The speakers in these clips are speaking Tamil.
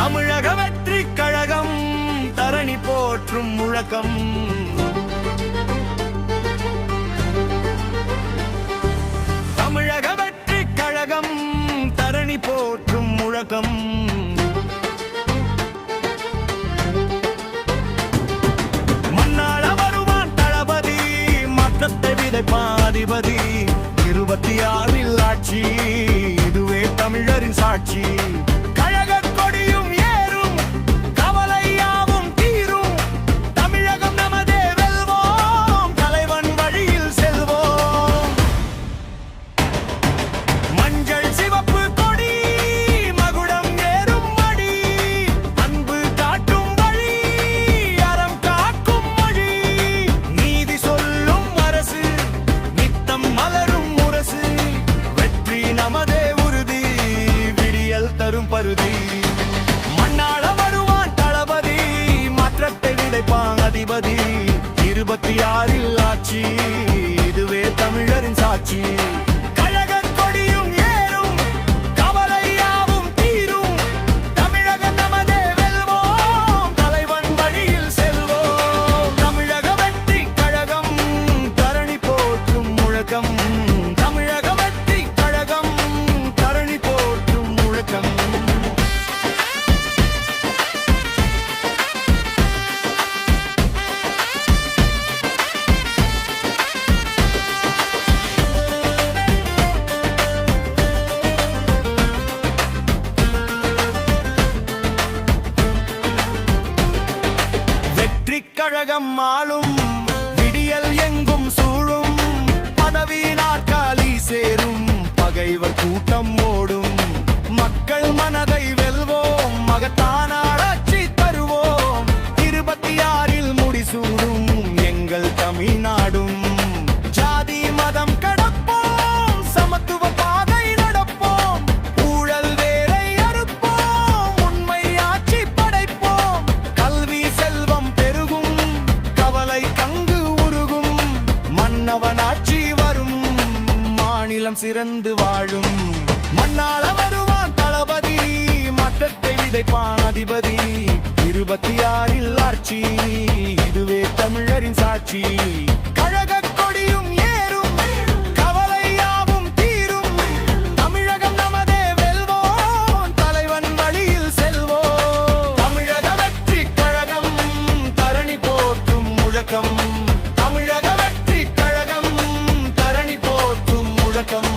தமிழக வெற்றி கழகம் தரணி போற்றும் முழக்கம். தமிழக வெற்றி கழகம் தரணி போற்றும் முழக்கம். மன்னாள வருவான் தளபதி, மாற்றத்தை விதைப்பான் அதிபதி. 26 ஆட்சி, இதுவே தமிழரின் சாட்சி. மன்னாள வருவான் தளபதி, மாற்றத்தை விதைப்பான் அதிபதி. 26 ஆட்சி, இதுவே தமிழரின் சாட்சி. கழகம் ஆளும் விடியல் எங்கும் சூழும். பதவி நாற்காலி சேரும், பகைவர் கூட்டம் ஓடும். மக்கள் மனதை வெல்வோம், மகத்தான ஆட்சி தருவோம். 26 முடிசூடும் எங்கள் தமிழ்நாடும். ஜாதி மதம் கடப்போம், சமத்துவ பாதை நடப்போம். ஊழல் வேலை அறுப்போம், உண்மை ஆட்சி படைப்போம். கல்வி செல்வம் பெருகும், கவலை கங்கு உருகும். மன்னவன் ஆட்சி வரும், மாநிலம் சிறந்து வாழும். மன்னாள வருவான் தளபதி, மாற்றத்தை விதைப்பான் அதிபதி. 26 ஆட்சி, இதுவே தமிழரின் சாட்சி. கழக கொடியும் ஏறும், கவலை யாவும் தீரும். தமிழகம் நமதே வெல்வோம், தலைவன் வழியில் செல்வோம். தமிழக வெற்றி கழகம் தரணி போற்றும் முழக்கம். தமிழக வெற்றி கழகம் தரணி போற்றும் முழக்கம்.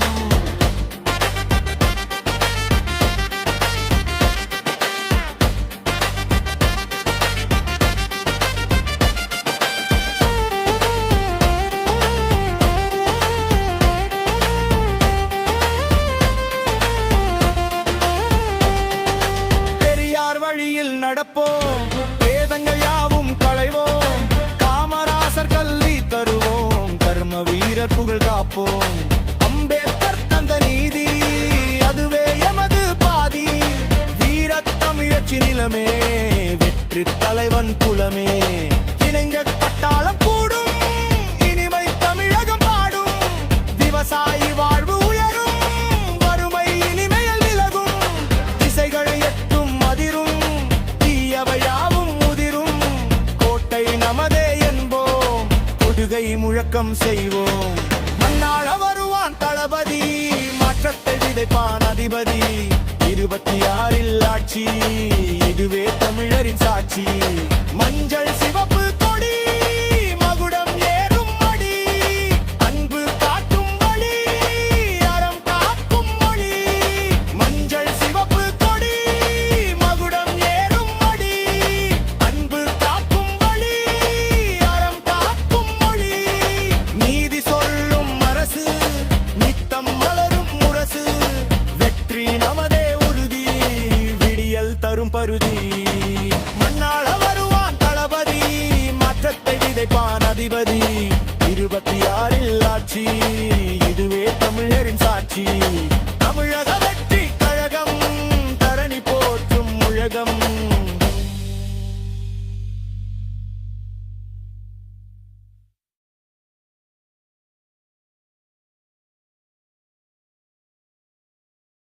வழியில் நடப்போம், வேதங்கள் யாவும் களைவோம். காமராசர் கல்வி தருவோம், கர்ம வீரர் புகழ் காப்போம். அம்பேத்கர் தந்த நீதி, அதுவே எமது பாதி. வீரத் தமிழச்சி நிலமே, வெற்றி தலைவன் குலமே. இணைந்த பட்டாளம் கூடும், இனிமை தமிழகம் பாடும். விவசாயி வாழ்வு உயரும், வறுமை இனிமையில் விலகும். திசைகள் எட்டும் அதிரும், தீயவையாவும் முதிரும். கோட்டை நமதே என்போம், கொடுகை முழக்கம் செய்வோம். மன்னாள வருவான் தளபதி, மாற்றத்தை விதைப்பான் அதிபதி. 26 ஆட்சி, இதுவே தமிழரின் சாட்சி. மஞ்சள் சிவப்பு கொடி, மகுடம் ஏறும் மடி. அன்பு காட்டும் வழி, அறம் காக்கும் மொழி. மஞ்சள் சிவப்பு கொடி, மகுடம் ஏறும் மடி. அன்பு காக்கும் வழி, அறம் காக்கும் மொழி. நீதி சொல்லும் அரசு, நித்தம் மலரும் முரசு. வெற்றி நமதே உறுதி, விடியல் தரும் பருதி. மன்னாள வருவான் தளபதி, மாற்றத்தை விதைப்பான் அதிபதி. 26 ஆட்சி, இதுவே தமிழரின் சாட்சி.